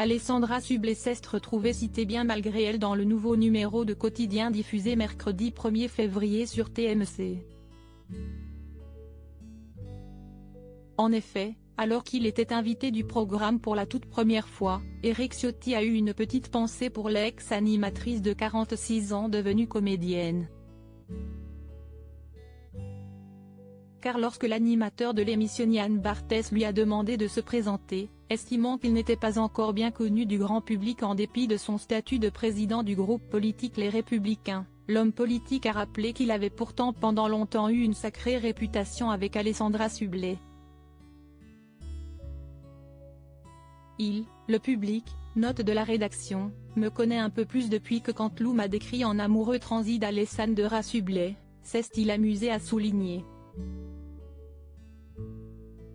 Alessandra Sublet s'est retrouvée citée bien malgré elle dans le nouveau numéro de Quotidien diffusé mercredi 1er février sur TMC. En effet, alors qu'il était invité du programme pour la toute première fois, Éric Ciotti a eu une petite pensée pour l'ex-animatrice de 46 ans devenue comédienne. Car lorsque l'animateur de l'émission Yann Barthès lui a demandé de se présenter, estimant qu'il n'était pas encore bien connu du grand public en dépit de son statut de président du groupe politique Les Républicains, l'homme politique a rappelé qu'il avait pourtant pendant longtemps eu une sacrée réputation avec Alessandra Sublet. Le public, note de la rédaction, me connaît un peu plus depuis que quand Lou m'a décrit en amoureux transi d'Alessandra Sublet, s'est-il amusé à souligner.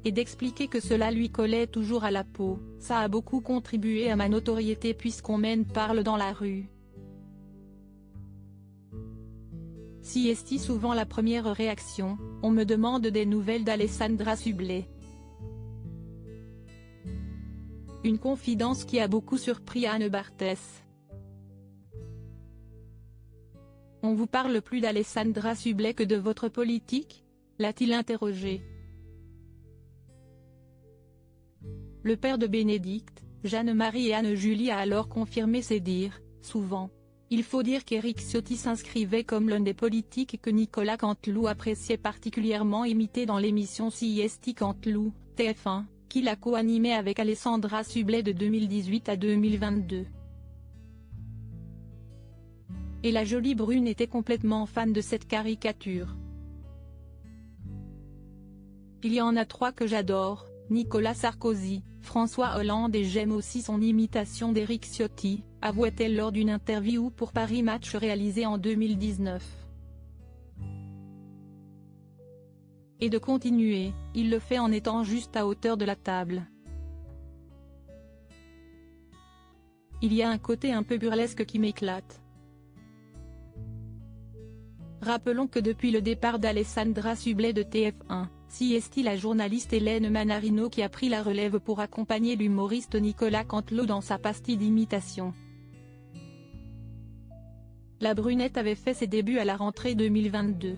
Et d'expliquer que cela lui collait toujours à la peau, ça a beaucoup contribué à ma notoriété puisqu'on m'en parle dans la rue. Si est souvent la première réaction, on me demande des nouvelles d'Alessandra Sublet. Une confidence qui a beaucoup surpris Yann Barthès. On vous parle plus d'Alessandra Sublet que de votre politique ? L'a-t-il interrogé. Le père de Bénédicte, Jeanne-Marie et Anne-Julie a alors confirmé ces dires, souvent. Il faut dire qu'Éric Ciotti s'inscrivait comme l'un des politiques que Nicolas Canteloup appréciait particulièrement imiter dans l'émission CIST Canteloup, TF1, qu'il a co-animé avec Alessandra Sublet de 2018 à 2022. Et la jolie brune était complètement fan de cette caricature. Il y en a 3 que j'adore, Nicolas Sarkozy, François Hollande et j'aime aussi son imitation d'Éric Ciotti, avouait-elle lors d'une interview pour Paris Match réalisée en 2019. Et de continuer, il le fait en étant juste à hauteur de la table. Il y a un côté un peu burlesque qui m'éclate. Rappelons que depuis le départ d'Alessandra Sublet de TF1, c'est la journaliste Hélène Manarino qui a pris la relève pour accompagner l'humoriste Nicolas Canteloup dans sa pastille d'imitation. La brunette avait fait ses débuts à la rentrée 2022.